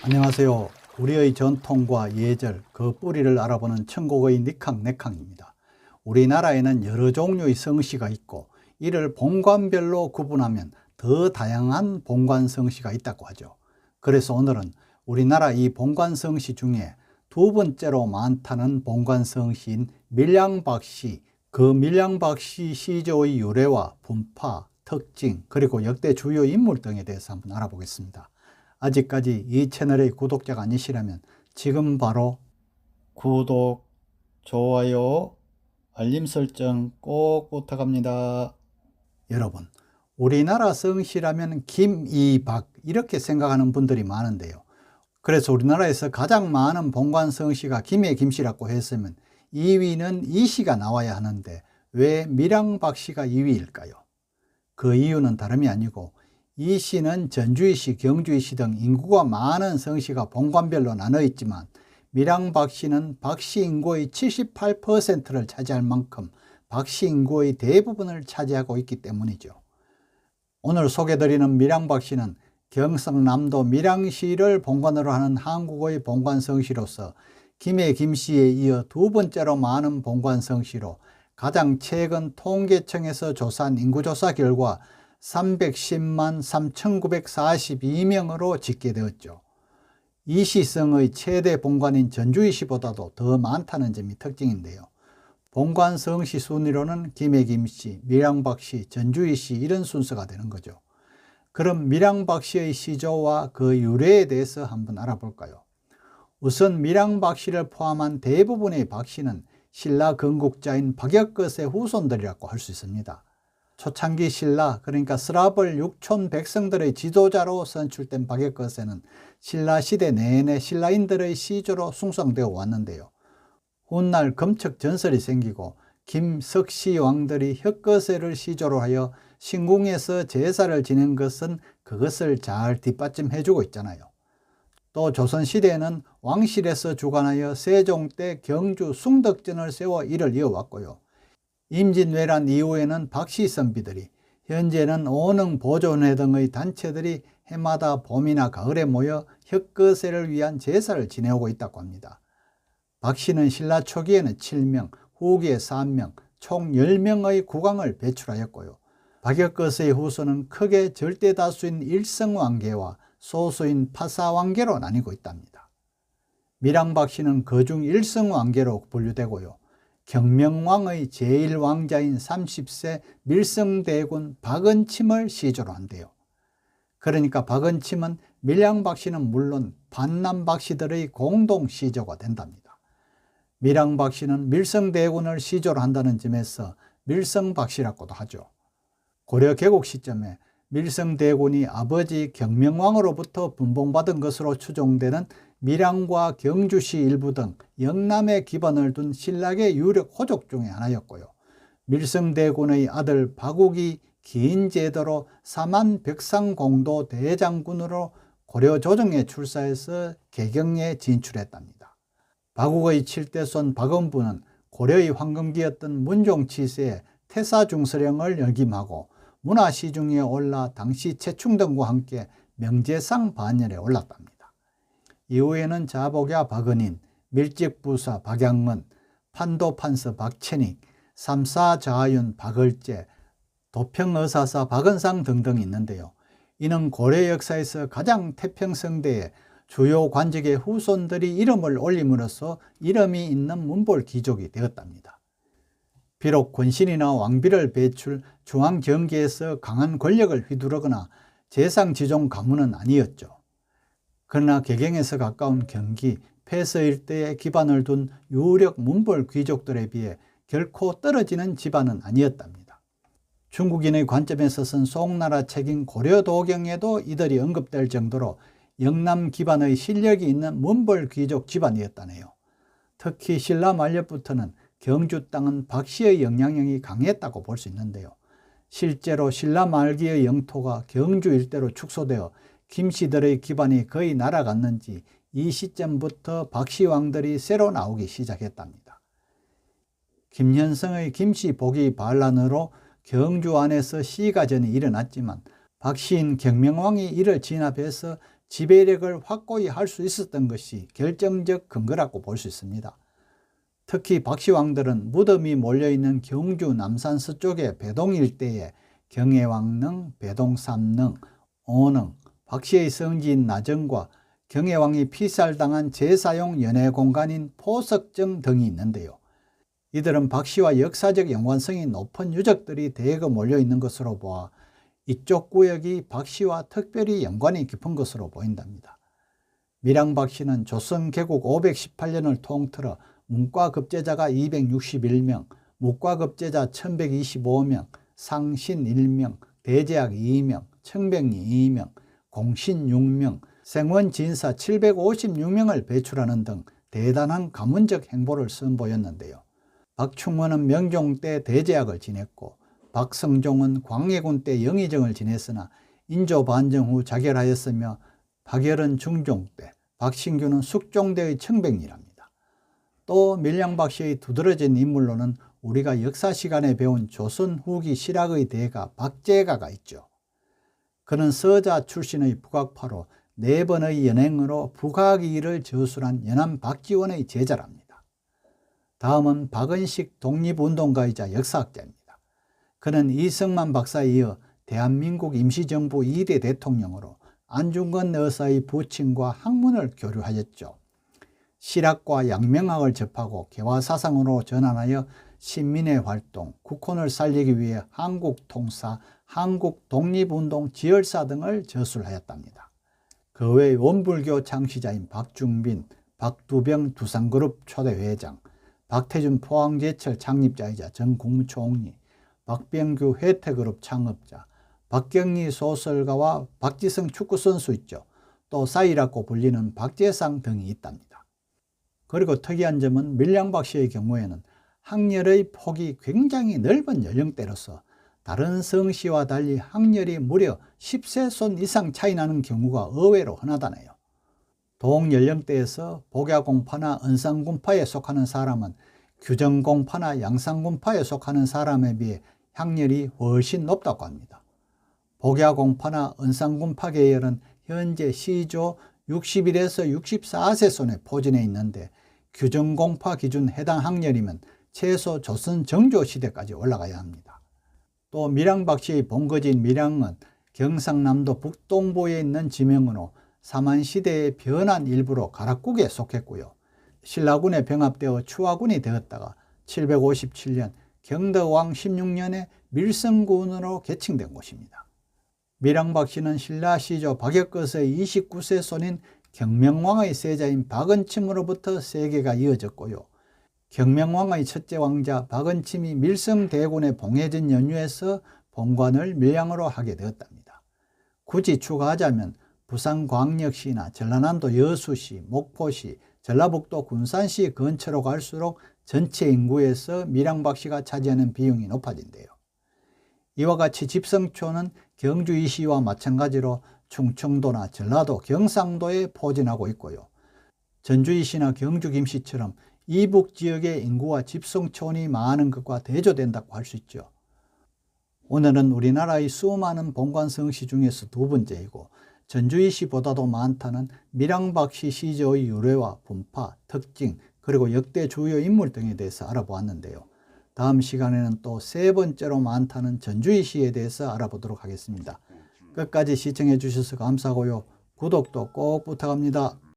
안녕하세요. 우리의 전통과 예절, 그 뿌리를 알아보는 천국의 니캉네캉입니다. 우리나라에는 여러 종류의 성씨가 있고 이를 본관별로 구분하면 더 다양한 본관 성씨가 있다고 하죠. 그래서 오늘은 우리나라 이 본관 성씨 중에 두 번째로 많다는 본관 성씨인 밀양박씨, 그 밀양박씨 시조의 유래와 분파, 특징, 그리고 역대 주요 인물 등에 대해서 한번 알아보겠습니다. 아직까지 이 채널의 구독자가 아니시라면 지금 바로 구독, 좋아요, 알림 설정 꼭 부탁합니다. 여러분, 우리나라 성씨라면 김이박 이렇게 생각하는 분들이 많은데요. 그래서 우리나라에서 가장 많은 본관 성씨가 김의 김씨라고 했으면 2위는 이씨가 나와야 하는데 왜 밀양박씨가 2위일까요? 그 이유는 다름이 아니고 이씨는 전주이씨, 경주이씨 등 인구가 많은 성씨가 본관별로 나눠 있지만 밀양박씨는 박씨 인구의 78%를 차지할 만큼 박씨 인구의 대부분을 차지하고 있기 때문이죠. 오늘 소개드리는 밀양박씨는 경상남도 밀양시를 본관으로 하는 한국의 본관 성씨로서 김의 김씨에 이어 두 번째로 많은 본관 성씨로 가장 최근 통계청에서 조사한 인구조사 결과 310만 3,942명으로 집계되었죠. 이시성의 최대 본관인 전주이시보다도 더 많다는 점이 특징인데요. 본관 성씨 순위로는 김의 김씨, 밀양박씨, 전주이씨 이런 순서가 되는 거죠. 그럼 밀양박씨의 시조와 그 유래에 대해서 한번 알아볼까요? 우선 밀양박씨를 포함한 대부분의 박씨는 신라 건국자인 박역것의 후손들이라고 할 수 있습니다. 초창기 신라, 그러니까 스라벌 육촌 백성들의 지도자로 선출된 박역것에는 신라 시대 내내 신라인들의 시조로 숭상되어 왔는데요. 훗날 검척 전설이 생기고 김석시 왕들이 혁거세를 시조로 하여 신궁에서 제사를 지낸 것은 그것을 잘 뒷받침해주고 있잖아요. 또 조선시대에는 왕실에서 주관하여 세종 때 경주 숭덕전을 세워 이를 이어왔고요. 임진왜란 이후에는 박씨 선비들이, 현재는 오능보존회 등의 단체들이 해마다 봄이나 가을에 모여 혁거세를 위한 제사를 지내오고 있다고 합니다. 박씨는 신라 초기에는 7명, 후기에 3명, 총 10명의 국왕을 배출하였고요. 박역거세의 후손은 크게 절대다수인 일성왕계와 소수인 파사왕계로 나뉘고 있답니다. 밀양박씨는 그중 일성왕계로 분류되고요. 경명왕의 제1왕자인 30세 밀성대군 박은침을 시조로 한대요. 그러니까 박은침은 밀양박씨는 물론 반남박씨들의 공동 시조가 된답니다. 밀양박씨는 밀성대군을 시조로 한다는 점에서 밀성박씨라고도 하죠. 고려 개국 시점에 밀성대군이 아버지 경명왕으로부터 분봉받은 것으로 추정되는 밀양과 경주시 일부 등 영남에 기반을 둔 신라의 유력 호족 중에 하나였고요. 밀성대군의 아들 박욱이 긴 제도로 사만백상공도 대장군으로 고려 조정에 출사해서 개경에 진출했답니다. 박욱의 7대손 박원부는 고려의 황금기였던 문종 치세의 태사중서령을 역임하고 문화시중에 올라 당시 최충등과 함께 명제상 반열에 올랐답니다. 이후에는 자복야 박은인, 밀직부사 박양문, 판도판서 박채닉, 삼사자윤 박을제, 도평의사사 박은상 등등이 있는데요. 이는 고려 역사에서 가장 태평성대에 주요 관직의 후손들이 이름을 올림으로써 이름이 있는 문볼 귀족이 되었답니다. 비록 권신이나 왕비를 배출 중앙정계에서 강한 권력을 휘두르거나 재상지종 가문은 아니었죠. 그러나 개경에서 가까운 경기, 폐서 일대에 기반을 둔 유력 문벌 귀족들에 비해 결코 떨어지는 집안은 아니었답니다. 중국인의 관점에서는 송나라 책인 고려도경에도 이들이 언급될 정도로 영남 기반의 실력이 있는 문벌 귀족 집안이었다네요. 특히 신라 말년부터는 경주 땅은 박씨의 영향력이 강했다고 볼 수 있는데요. 실제로 신라 말기의 영토가 경주 일대로 축소되어 김씨들의 기반이 거의 날아갔는지 이 시점부터 박씨 왕들이 새로 나오기 시작했답니다. 김현성의 김씨 복위 반란으로 경주 안에서 시가전이 일어났지만 박씨인 경명왕이 이를 진압해서 지배력을 확고히 할 수 있었던 것이 결정적 근거라고 볼 수 있습니다. 특히 박씨 왕들은 무덤이 몰려있는 경주 남산 서쪽의 배동 일대에 경혜왕릉, 배동삼릉, 오릉, 박씨의 성지인 나정과 경혜왕이 피살당한 제사용 연회공간인 포석정 등이 있는데요. 이들은 박씨와 역사적 연관성이 높은 유적들이 대거 몰려있는 것으로 보아 이쪽 구역이 박씨와 특별히 연관이 깊은 것으로 보인답니다. 밀양 박씨는 조선 개국 518년을 통틀어 문과급제자가 261명, 묵과급제자 1125명, 상신 1명, 대제학 2명, 청백리 2명, 공신 6명, 생원 진사 756명을 배출하는 등 대단한 가문적 행보를 선보였는데요. 박충원은 명종 때 대제학을 지냈고 박성종은 광해군 때 영의정을 지냈으나 인조 반정 후 자결하였으며 박열은 중종 때, 박신규는 숙종 때의 청백리랍니다. 또 밀양 박씨의 두드러진 인물로는 우리가 역사 시간에 배운 조선 후기 실학의 대가 박제가가 있죠. 그는 서자 출신의 북악파로 4번의 연행으로 북악이를 저술한 연암 박지원의 제자랍니다. 다음은 박은식 독립운동가이자 역사학자입니다. 그는 이승만 박사에 이어 대한민국 임시정부 2대 대통령으로 안중근 의사의 부친과 학문을 교류하였죠. 실학과 양명학을 접하고 개화사상으로 전환하여 신민의 활동, 국혼을 살리기 위해 한국통사, 한국독립운동 지열사 등을 저술하였답니다. 그 외 원불교 창시자인 박중빈, 박두병 두산그룹 초대 회장, 박태준 포항제철 창립자이자 전 국무총리, 박병규 혜태그룹 창업자, 박경리 소설가와 박지성 축구선수 있죠. 또 사이라고 불리는 박재상 등이 있답니다. 그리고 특이한 점은 밀양 박씨의 경우에는 학렬의 폭이 굉장히 넓은 연령대로서 다른 성씨와 달리 학렬이 무려 10세 손 이상 차이 나는 경우가 의외로 흔하다네요. 동연령대에서 복야공파나 은상군파에 속하는 사람은 규정공파나 양상군파에 속하는 사람에 비해 학렬이 훨씬 높다고 합니다. 복야공파나 은상군파 계열은 현재 시조 61에서 64세 손에 포진해 있는데 규정공파 기준 해당 학렬이면 최소 조선 정조 시대까지 올라가야 합니다. 또 밀양 박씨의 본거지인 밀양은 경상남도 북동부에 있는 지명으로 삼한시대의 변한 일부로 가락국에 속했고요. 신라군에 병합되어 추화군이 되었다가 757년 경덕왕 16년에 밀성군으로 개칭된 곳입니다. 밀양 박씨는 신라 시조 박역거서의 29세 손인 경명왕의 세자인 박은침으로부터 세계가 이어졌고요. 경명왕의 첫째 왕자 박은침이 밀성대군에 봉해진 연유에서 본관을 밀양으로 하게 되었답니다. 굳이 추가하자면 부산광역시나 전라남도 여수시, 목포시, 전라북도 군산시 근처로 갈수록 전체 인구에서 밀양 박씨가 차지하는 비용이 높아진대요. 이와 같이 집성초는 경주이시와 마찬가지로 충청도나 전라도, 경상도에 포진하고 있고요. 전주이시나 경주 김씨처럼 이북 지역의 인구와 집성촌이 많은 것과 대조된다고 할 수 있죠. 오늘은 우리나라의 수많은 본관 성씨 중에서 두 번째이고 전주이시보다도 많다는 밀양 박씨 시조의 유래와 분파, 특징, 그리고 역대 주요 인물 등에 대해서 알아보았는데요. 다음 시간에는 또 세 번째로 많다는 전주이시에 대해서 알아보도록 하겠습니다. 끝까지 시청해 주셔서 감사하고요. 구독도 꼭 부탁합니다.